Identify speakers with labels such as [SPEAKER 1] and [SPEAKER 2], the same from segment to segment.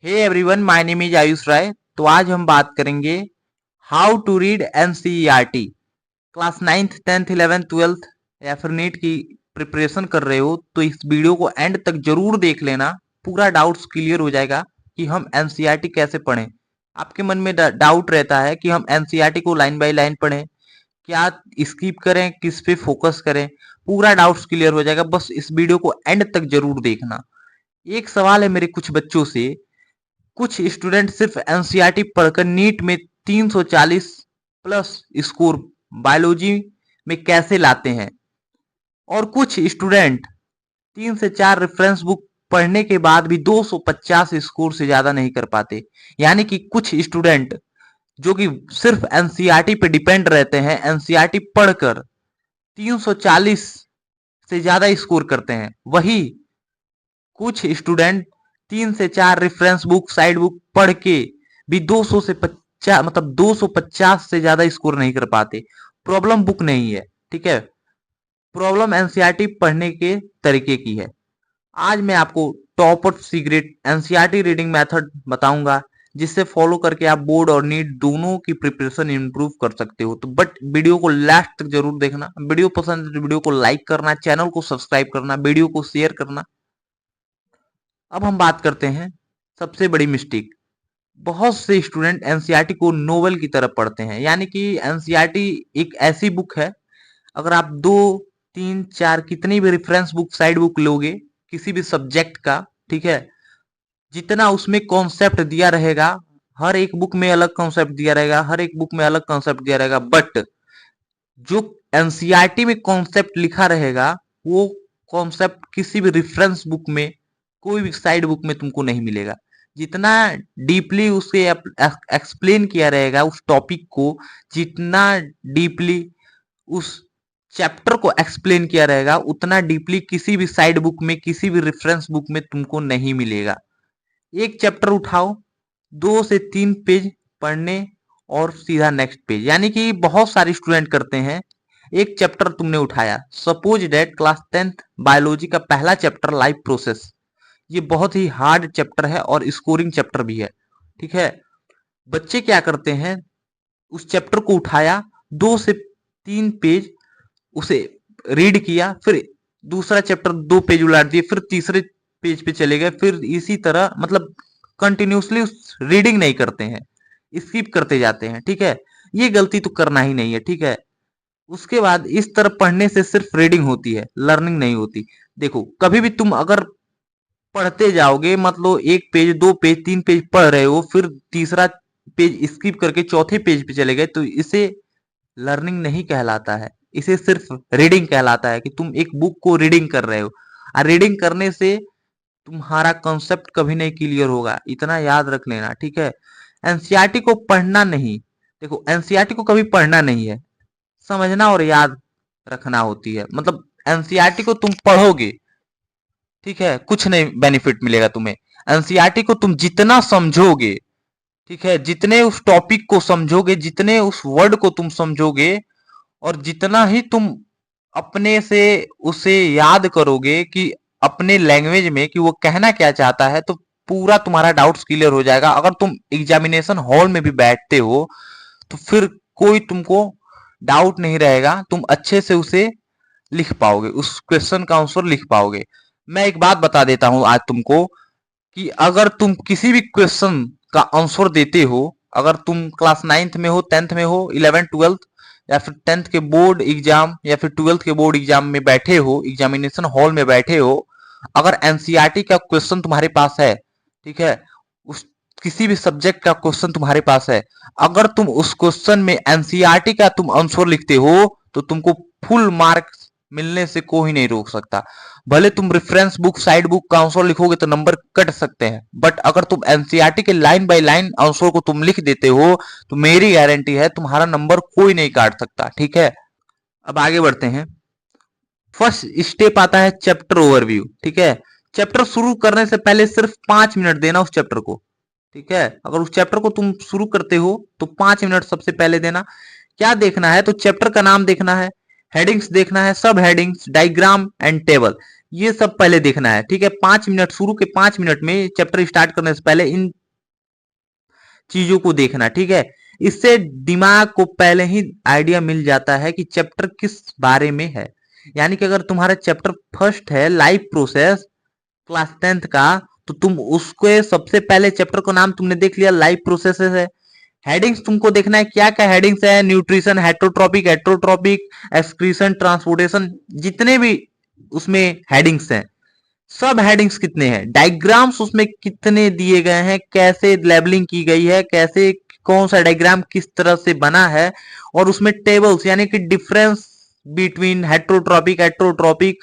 [SPEAKER 1] Hey everyone, my name is Ayush Rai. तो आज हम बात करेंगे how to read NCERT. Class 9th 10th 11th 12th या फिर नीट की प्रिपरेशन कर रहे हो तो इस वीडियो को एंड तक जरूर देख लेना। पूरा डाउट्स क्लियर हो जाएगा कि हम एनसीईआरटी कैसे पढ़ें। आपके मन में डाउट रहता है कि हम एनसीईआरटी को लाइन बाय लाइन पढ़ें, क्या स्किप करें, किस पे फोकस करें। पूरा डाउट्स क्लियर हो जाएगा, बस इस वीडियो को एंड तक जरूर देखना। एक सवाल है मेरे कुछ बच्चों से, कुछ स्टूडेंट सिर्फ एनसीईआरटी पढ़कर नीट में 340 प्लस स्कोर बायोलॉजी में कैसे लाते हैं, और कुछ स्टूडेंट 3 से 4 रेफरेंस बुक पढ़ने के बाद भी 250 स्कोर से ज्यादा नहीं कर पाते। यानी कि कुछ स्टूडेंट जो कि सिर्फ एनसीईआरटी पे डिपेंड रहते हैं, एनसीईआरटी पढ़कर 340 से ज्यादा स्कोर करते हैं, वही कुछ स्टूडेंट 3 से 4 रेफरेंस बुक साइड बुक पढ़ के भी 200 से 50 मतलब 250 से ज्यादा स्कोर नहीं कर पाते। प्रॉब्लम बुक नहीं है, ठीक है, प्रॉब्लम एनसीईआरटी पढ़ने के तरीके की है। आज मैं आपको top of secret NCERT reading method बताऊंगा, जिससे फॉलो करके आप बोर्ड और नीट दोनों की प्रिपरेशन इंप्रूव कर सकते हो। तो बट वीडियो को लास्ट तक जरूर देखना। वीडियो पसंद है तो वीडियो को लाइक करना, चैनल को सब्सक्राइब करना, वीडियो को शेयर करना। अब हम बात करते हैं सबसे बड़ी मिस्टेक। बहुत से स्टूडेंट एनसीईआरटी को नोवेल की तरह पढ़ते हैं। यानी कि एनसीईआरटी एक ऐसी बुक है, अगर आप 2 3 4 कितनी भी रेफरेंस बुक साइड बुक लोगे किसी भी सब्जेक्ट का, ठीक है, जितना उसमें कॉन्सेप्ट दिया रहेगा, हर एक बुक में अलग कॉन्सेप्ट दिया रहेगा, हर एक बुक में अलग कॉन्सेप्ट दिया रहेगा, बट जो एनसीईआरटी में कॉन्सेप्ट लिखा रहेगा वो कॉन्सेप्ट किसी भी रेफरेंस बुक में, कोई भी साइड बुक में तुमको नहीं मिलेगा। जितना डीपली उसे एक्सप्लेन किया रहेगा उस टॉपिक को, जितना डीपली उस चैप्टर को एक्सप्लेन किया रहेगा, उतना डीपली किसी भी साइड बुक में, किसी भी रेफरेंस बुक में तुमको नहीं मिलेगा। एक चैप्टर उठाओ, 2 से 3 पेज पढ़ने और सीधा नेक्स्ट पेज। यानी कि बहुत सारे स्टूडेंट करते हैं, एक चैप्टर तुमने उठाया, suppose date class 10th biology का पहला चैप्टर लाइफ प्रोसेस, ये बहुत ही हार्ड चैप्टर है और स्कोरिंग चैप्टर भी है, ठीक है। बच्चे क्या करते हैं, उस चैप्टर को उठाया, 2 से 3 पेज उसे रीड किया, फिर दूसरा चैप्टर 2 पेज उलाट दिए, फिर तीसरे पेज पे चले गए, फिर इसी तरह मतलब कंटिन्यूसली रीडिंग नहीं करते हैं, स्किप करते जाते हैं, ठीक है। ये गलती तो करना ही नहीं है, ठीक है। उसके बाद इस तरह पढ़ने से सिर्फ रीडिंग होती है, लर्निंग नहीं होती। देखो, कभी भी तुम अगर पढ़ते जाओगे, मतलब 1 पेज 2 पेज 3 पेज पढ़ रहे हो, फिर तीसरा पेज स्किप करके चौथे पेज पे चले गए, तो इसे लर्निंग नहीं कहलाता है, इसे सिर्फ रीडिंग कहलाता है कि तुम एक बुक को रीडिंग कर रहे हो। और रीडिंग करने से तुम्हारा कॉन्सेप्ट कभी नहीं क्लियर होगा, इतना याद रख लेना, ठीक है। एनसीईआरटी को पढ़ना नहीं, देखो एनसीईआरटी को कभी पढ़ना नहीं है, समझना और याद रखना होती है। मतलब एनसीईआरटी को तुम पढ़ोगे, ठीक है, कुछ नहीं बेनिफिट मिलेगा तुम्हें। एनसीईआरटी को तुम जितना समझोगे, ठीक है, जितने उस टॉपिक को समझोगे, जितने उस वर्ड को तुम समझोगे, और जितना ही तुम अपने से उसे याद करोगे कि अपने लैंग्वेज में कि वो कहना क्या चाहता है, तो पूरा तुम्हारा डाउट्स क्लियर हो जाएगा। अगर तुम एग्जामिनेशन हॉल में भी बैठते हो तो फिर कोई तुमको डाउट नहीं रहेगा, तुम अच्छे से उसे लिख पाओगे, उस क्वेश्चन का आंसर लिख पाओगे। मैं एक बात बता देता हूं आज तुमको, कि अगर तुम किसी भी क्वेश्चन का आंसर देते हो, अगर तुम क्लास 9th में हो, 10th में हो, 11th 12th या फिर 10th के बोर्ड एग्जाम या फिर 12th के बोर्ड एग्जाम में बैठे हो, एग्जामिनेशन हॉल में बैठे हो, अगर एनसीईआरटी का क्वेश्चन तुम्हारे पास है, ठीक है, उस किसी भी सब्जेक्ट का क्वेश्चन तुम्हारे पास है, अगर तुम उस क्वेश्चन में एनसीईआरटी का तुम आंसर लिखते हो तो तुमको फुल मार्क्स मिलने से कोई नहीं रोक सकता। भले तुम रेफरेंस बुक साइड बुक का आंसर लिखोगे तो नंबर कट सकते हैं, बट अगर तुम एनसीईआरटी के लाइन बाय लाइन आंसर को तुम लिख देते हो तो मेरी गारंटी है तुम्हारा नंबर कोई नहीं काट सकता, ठीक है। अब आगे बढ़ते हैं। फर्स्ट स्टेप आता है चैप्टर ओवरव्यू, ठीक है। चैप्टर शुरू करने से पहले सिर्फ 5 मिनट देना उस चैप्टर को, ठीक है। अगर उस चैप्टर को तुम शुरू करते हो तो 5 मिनट सबसे पहले देना। क्या देखना है, तो चैप्टर का नाम देखना है, हेडिंग्स देखना है, सब हेडिंग्स, डायग्राम एंड टेबल। ये सब पहले देखना है, ठीक है। 5 मिनट, शुरू के 5 मिनट में चैप्टर स्टार्ट करने से पहले इन चीजों को देखना, ठीक है। इससे दिमाग को पहले ही आइडिया मिल जाता है कि चैप्टर किस बारे में है। यानी कि अगर तुम्हारा चैप्टर फर्स्ट है लाइफ प्रोसेस क्लास 10th का, तो तुम उसके सबसे पहले चैप्टर का नाम तुमने देख लिया, लाइफ प्रोसेसेस है। हेडिंग्स तुमको देखना है, क्या क्या हेडिंग्स है, न्यूट्रिशन, हेटरोट्रॉपिक, एक्सक्रीशन, ट्रांसपोर्टेशन, जितने भी उसमें हेडिंग्स हैं, सब हेडिंग्स कितने हैं, डायग्राम्स उसमें कितने दिए गए हैं, कैसे लेबलिंग की गई है, कैसे कौन सा डायग्राम किस तरह से बना है, और उसमें टेबल्स यानी कि difference between heterotrophic,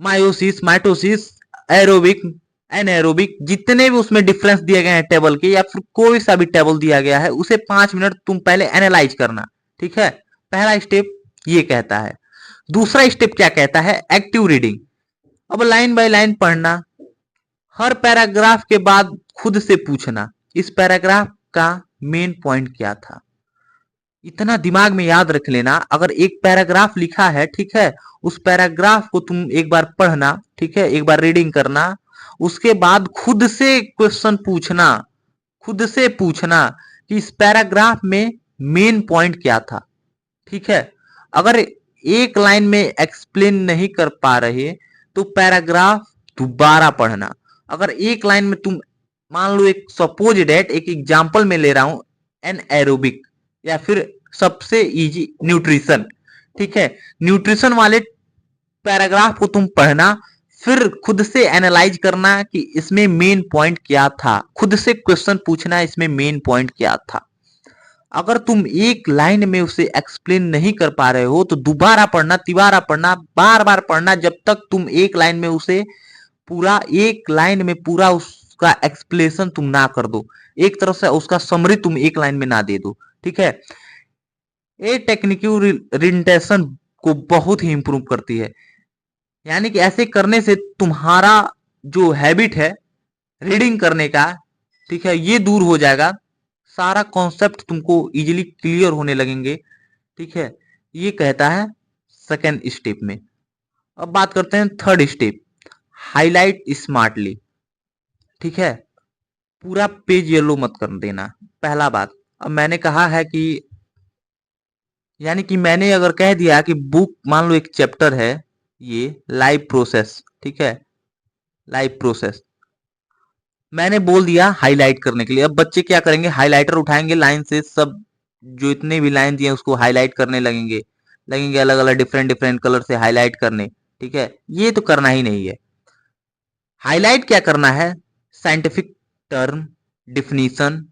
[SPEAKER 1] meiosis, mitosis, aerobic, anaerobic, जितने भी उसमें डिफरेंस दिए गए हैं टेबल के, या फिर कोई सा भी टेबल दिया गया है, उसे 5 मिनट तुम पहले एनालाइज करना, ठीक है। पहला स्टेप ये कहता है। दूसरा स्टेप क्या कहता है, एक्टिव रीडिंग। अब लाइन बाय लाइन पढ़ना, हर पैराग्राफ के बाद खुद से पूछना इस पैराग्राफ का मेन पॉइंट क्या था। इतना दिमाग में याद रख लेना, अगर एक पैराग्राफ लिखा है, ठीक है, उस पैराग्राफ को तुम एक बार पढ़ना, ठीक है, एक बार रीडिंग करना, उसके बाद खुद से क्वेश्चन पूछना, खुद से पूछना कि इस पैराग्राफ में मेन पॉइंट क्या था, ठीक है। अगर एक लाइन में एक्सप्लेन नहीं कर पा रहे तो पैराग्राफ दोबारा पढ़ना। अगर एक लाइन में तुम, मान लो एक सपोज डेट, एक एग्जांपल में ले रहा हूं, एन एरोबिक, या फिर सबसे इजी न्यूट्रिशन, ठीक है, न्यूट्रिशन वाले पैराग्राफ को तुम पढ़ना, फिर खुद से एनालाइज करना कि इसमें मेन पॉइंट क्या था, खुद से क्वेश्चन पूछना इसमें मेन पॉइंट क्या था। अगर तुम एक लाइन में उसे एक्सप्लेन नहीं कर पा रहे हो तो दोबारा पढ़ना, तिबारा पढ़ना, बार बार पढ़ना, जब तक तुम एक लाइन में उसे पूरा, एक लाइन में पूरा उसका एक्सप्लेनेशन तुम ना कर दो, एक तरह से उसका समरी तुम एक लाइन में ना दे दो, ठीक है। ये टेक्निक रिटेंशन को बहुत ही इंप्रूव करती है। यानी कि ऐसे करने से तुम्हारा जो हैबिट है रीडिंग करने का, ठीक है, ये दूर हो जाएगा, सारा कॉन्सेप्ट तुमको इजीली क्लियर होने लगेंगे, ठीक है। ये कहता है सेकेंड स्टेप में। अब बात करते हैं थर्ड स्टेप, हाईलाइट स्मार्टली, ठीक है। पूरा पेज येलो मत कर देना, पहला बात। अब मैंने कहा है कि, यानी कि मैंने अगर कह दिया कि बुक, मान लो एक चैप्टर है ये लाइव प्रोसेस, ठीक है, लाइव प्रोसेस, मैंने बोल दिया हाईलाइट करने के लिए। अब बच्चे क्या करेंगे, हाईलाइटर उठाएंगे, लाइन से सब जो इतने भी लाइन दिए उसको हाईलाइट करने लगेंगे, लगेंगे अलग अलग डिफरेंट डिफरेंट कलर से हाईलाइट करने, ठीक है। ये तो करना ही नहीं है। हाईलाइट क्या करना है, scientific term, definition,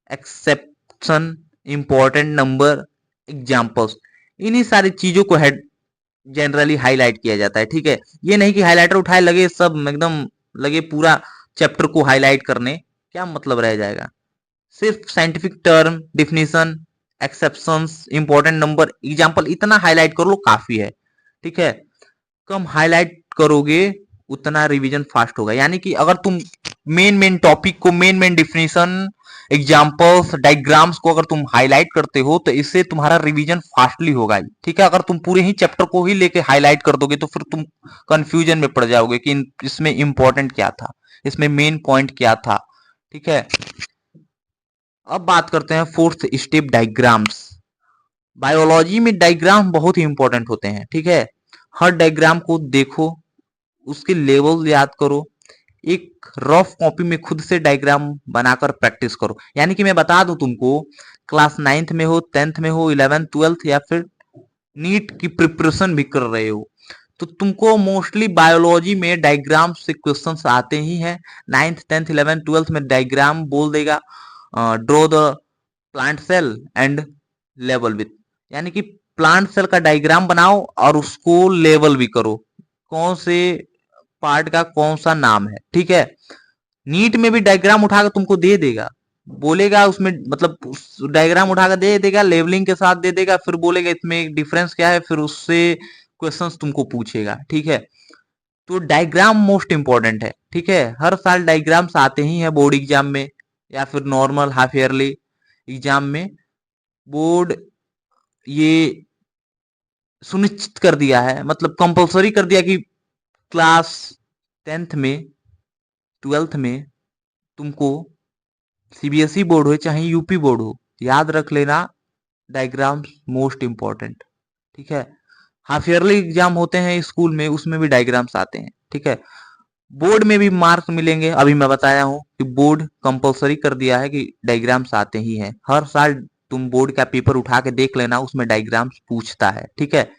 [SPEAKER 1] exception, important number, examples, इन्हीं सारी चीजों को हेड जनरली हाईलाइट किया जाता है, ठीक है। ये नहीं कि हाईलाइटर उठाए लगे सब एकदम, लगे पूरा चैप्टर को हाईलाइट करने, क्या मतलब रह जाएगा। सिर्फ scientific term, definition, exceptions, important number, example, इतना हाईलाइट कर लो काफी है, ठीक है। कम हाईलाइट करोगे उतना रिवीजन फास्ट होगा। यानी कि अगर तुम मेन मेन टॉपिक को, main main definition, examples, diagrams को अगर तुम हाईलाइट करते हो तो इससे तुम्हारा रिवीजन फास्टली होगा, ठीक है। अगर तुम पूरे ही चैप्टर को ही लेके हाईलाइट कर दोगे तो फिर तुम कंफ्यूजन में पड़ जाओगे कि इसमें इंपॉर्टेंट क्या था, इसमें मेन पॉइंट क्या था, ठीक है। अब बात करते हैं फोर्थ स्टेप, डायग्राम्स। बायोलॉजी में डायग्राम बहुत ही इंपॉर्टेंट होते हैं, ठीक है। हर डायग्राम को देखो, उसके लेवल याद करो, एक रफ कॉपी में खुद से डायग्राम बनाकर प्रैक्टिस करो। यानी कि मैं बता दूं तुमको, क्लास 9th में हो, 10th में हो, 11th 12th, या फिर नीट की प्रिपरेशन भी कर रहे हो, तो तुमको मोस्टली बायोलॉजी में डायग्राम से क्वेश्चंस आते ही हैं। 9th 10th 11th 12th में डायग्राम बोल देगा, draw the plant cell and लेवल विथ, यानी कि प्लांट सेल का डायग्राम बनाओ और उसको लेवल भी करो, कौन से पार्ट का कौन सा नाम है, ठीक है। नीट में भी डायग्राम उठाकर तुमको दे देगा, बोलेगा उसमें, मतलब उस डायग्राम उठाकर दे देगा, लेवलिंग के साथ दे देगा, फिर बोलेगा इसमें डिफरेंस क्या है, फिर उससे क्वेश्चंस तुमको पूछेगा, ठीक है। तो डायग्राम मोस्ट इंपॉर्टेंट है, ठीक है। हर साल डायग्राम्स आते ही हैं बोर्ड एग्जाम में, या फिर नॉर्मल हाफ ईयरली एग्जाम में। बोर्ड ये सुनिश्चित कर दिया है, मतलब कंपलसरी कर दिया कि क्लास 10th में 12th में तुमको सीबीएसई बोर्ड हो चाहे यूपी बोर्ड हो, याद रख लेना डायग्राम्स मोस्ट इंपॉर्टेंट। ठीक है, हाफ ईयरली एग्जाम होते हैं स्कूल में, उसमें भी डायग्राम्स आते हैं। ठीक है, बोर्ड में भी मार्क्स मिलेंगे। अभी मैं बताया हूं कि बोर्ड कंपलसरी कर दिया है कि डायग्राम्स आते ही हैं। हर साल तुम बोर्ड का पेपर उठा के देख लेना, उसमें डायग्राम्स पूछता है। ठीक है,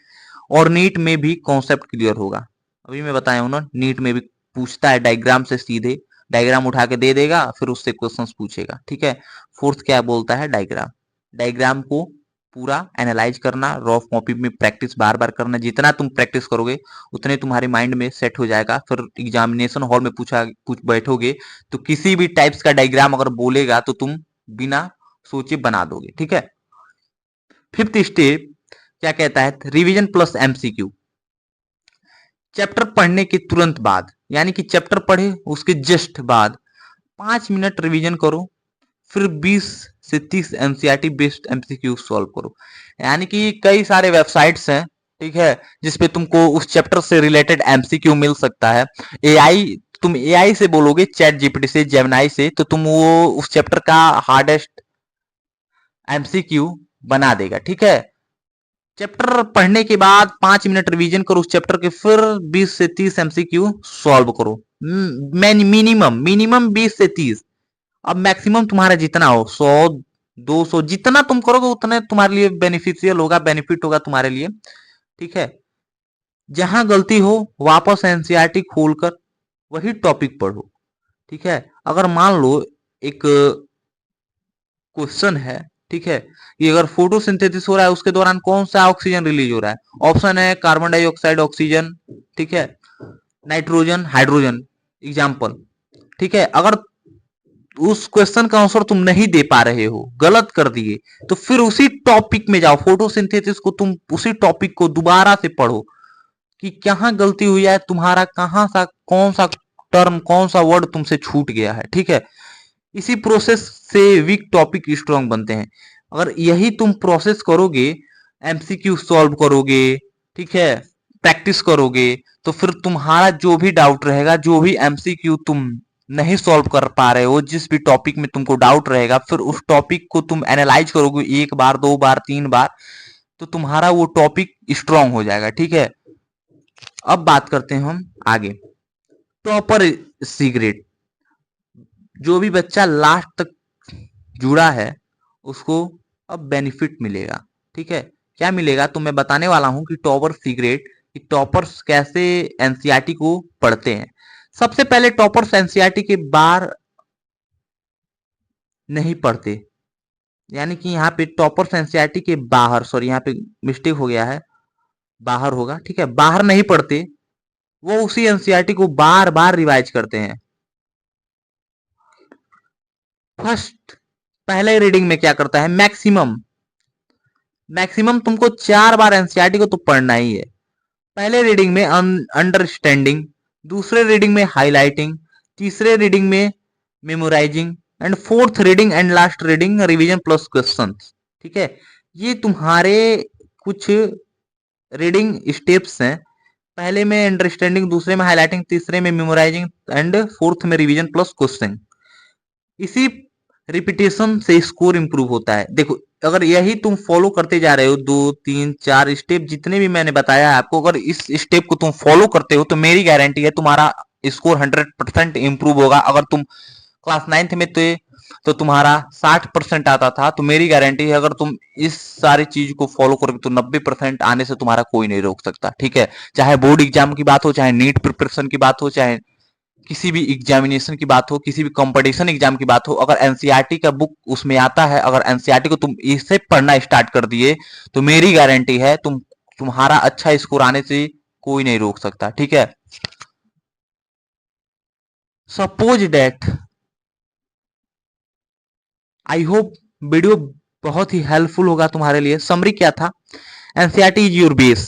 [SPEAKER 1] और नीट में भी कॉन्सेप्ट क्लियर होगा। अभी मैं बताया हूं ना, नीट में भी पूछता है डायग्राम से, सीधे डायग्राम उठा के दे देगा, फिर उससे क्वेश्चंस पूछेगा। ठीक है, फोर्थ क्या बोलता है, डायग्राम। डायग्राम को पूरा एनालाइज करना, रफ कॉपी में प्रैक्टिस बार बार करना। जितना तुम प्रैक्टिस करोगे उतने तुम्हारे माइंड में सेट हो जाएगा। फिर एग्जामिनेशन हॉल में पूछ बैठोगे तो किसी भी टाइप्स का डायग्राम अगर बोलेगा तो तुम बिना सोचे बना दोगे। ठीक है, फिफ्थ स्टेप क्या कहता है, रिवीजन प्लस एमसीक्यू। चैप्टर पढ़ने के तुरंत बाद, यानी कि चैप्टर पढ़े उसके जस्ट बाद 5 मिनट रिवीजन करो, फिर 20 से 30 एनसीईआरटी बेस्ड एमसीक्यू सॉल्व करो। यानी कि कई सारे वेबसाइट्स हैं, ठीक है, जिसपे तुमको उस चैप्टर से रिलेटेड एमसीक्यू मिल सकता है। एआई, तुम एआई से बोलोगे, चैट जीपीटी से, जेमिनाई से, तो तुम वो उस चैप्टर का हार्डेस्ट एमसीक्यू बना देगा। ठीक है, चैप्टर पढ़ने के बाद 5 मिनट रिवीजन करो उस चैप्टर के, फिर 20 से 30 एमसीक्यू सॉल्व करो। मिनिमम मिनिमम 20 से 30। अब मैक्सिमम तुम्हारा जितना हो, 100 200, जितना तुम करोगे उतने तुम्हारे लिए बेनिफिशियल होगा, बेनिफिट होगा तुम्हारे लिए। ठीक है, जहां गलती हो वापस एनसीईआरटी खोलकर वही टॉपिक पढ़ो। ठीक है, अगर मान लो एक क्वेश्चन है, ठीक है, कि अगर फोटोसिंथेसिस हो रहा है उसके दौरान कौन सा ऑक्सीजन रिलीज हो रहा है, ऑप्शन है कार्बन डाइऑक्साइड, ऑक्सीजन, ठीक है, नाइट्रोजन, हाइड्रोजन, एग्जाम्पल। ठीक है, अगर उस क्वेश्चन का आंसर तुम नहीं दे पा रहे हो, गलत कर दिए, तो फिर उसी टॉपिक में जाओ, फोटोसिंथेसिस को तुम उसी टॉपिक को दोबारा से पढ़ो कि कहां गलती हुई है तुम्हारा, कहां सा कौन सा टर्म, कौन सा वर्ड तुमसे छूट गया है। ठीक है, इसी प्रोसेस से वीक टॉपिक स्ट्रांग बनते हैं। अगर यही तुम प्रोसेस करोगे, एमसीक्यू सॉल्व करोगे, ठीक है, प्रैक्टिस करोगे, तो फिर तुम्हारा जो भी डाउट रहेगा, जो भी एमसीक्यू तुम नहीं सॉल्व कर पा रहे हो, जिस भी टॉपिक में तुमको डाउट रहेगा, फिर उस टॉपिक को तुम एनालाइज करोगे 1 बार 2 बार 3 बार, तो तुम्हारा वो टॉपिक स्ट्रांग हो जाएगा। ठीक है, अब बात करते हैं हम आगे, टॉपर सीक्रेट। जो भी बच्चा लास्ट तक जुड़ा है उसको अब बेनिफिट मिलेगा। ठीक है, क्या मिलेगा तो मैं बताने वाला हूं कि टॉपर सीक्रेट, कि टॉपर्स कैसे एनसीईआरटी को पढ़ते हैं। सबसे पहले टॉपर्स एनसीईआरटी के बाहर नहीं पढ़ते, यानी कि यहाँ पे टॉपर्स एनसीईआरटी के बाहर, सॉरी यहाँ पे मिस्टेक हो गया है, बाहर होगा। ठीक है, बाहर नहीं पढ़ते, वो उसी एनसीईआरटी को बार बार रिवाइज करते हैं। फर्स्ट, पहले रीडिंग में क्या करता है, मैक्सिमम मैक्सिमम तुमको 4 बार एनसीईआरटी को तो पढ़ना ही है। पहले रीडिंग में अंडरस्टैंडिंग, दूसरे रीडिंग में हाईलाइटिंग, तीसरे रीडिंग में memorising, and fourth reading and last reading revision plus question. ठीक है, ये तुम्हारे कुछ रीडिंग स्टेप्स हैं। पहले में अंडरस्टैंडिंग, दूसरे में हाईलाइटिंग, तीसरे में मेमोराइजिंग, एंड फोर्थ में रिवीजन प्लस क्वेश्चन। इसी रिपीटेशन से स्कोर इंप्रूव होता है। देखो, अगर यही तुम फॉलो करते जा रहे हो, 2 3 4 स्टेप जितने भी मैंने बताया है आपको, अगर इस स्टेप को तुम फॉलो करते हो तो मेरी गारंटी है तुम्हारा स्कोर 100% इंप्रूव होगा। अगर तुम क्लास 9th में थे तो तुम्हारा 60% आता था, तो मेरी गारंटी है अगर तुम इस सारी चीज को फॉलो करोगे तो 90% आने से तुम्हारा कोई नहीं रोक सकता। ठीक है, चाहे बोर्ड एग्जाम की बात हो, चाहे नीट प्रिपरेशन की बात हो, चाहे किसी भी एग्जामिनेशन की बात हो, किसी भी कंपटीशन एग्जाम की बात हो, अगर एनसीईआरटी का बुक उसमें आता है, अगर एनसीईआरटी को तुम इससे पढ़ना स्टार्ट कर दिए तो मेरी गारंटी है तुम्हारा अच्छा स्कोर आने से कोई नहीं रोक सकता। ठीक है, suppose date, I hope video बहुत ही हेल्पफुल होगा तुम्हारे लिए। समरी क्या था, NCERT is your base.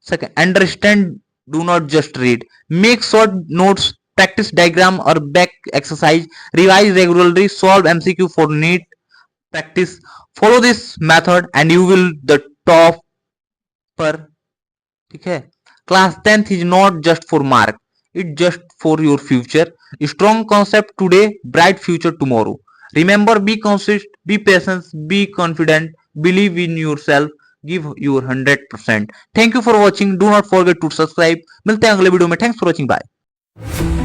[SPEAKER 1] Second, understand, do not just read, make short notes, practice diagram or back exercise, revise regularly, solve MCQ for NEET practice. Follow this method and you will the top पर। ठीक है, Class 10th is not just for mark, it's just for your future. Strong concept today, bright future tomorrow. Remember, be consistent, be patient, be confident, believe in yourself, give your 100%. Thank you for watching. Do not forget to subscribe. मिलते हैं अगले video में. Thanks for watching. Bye.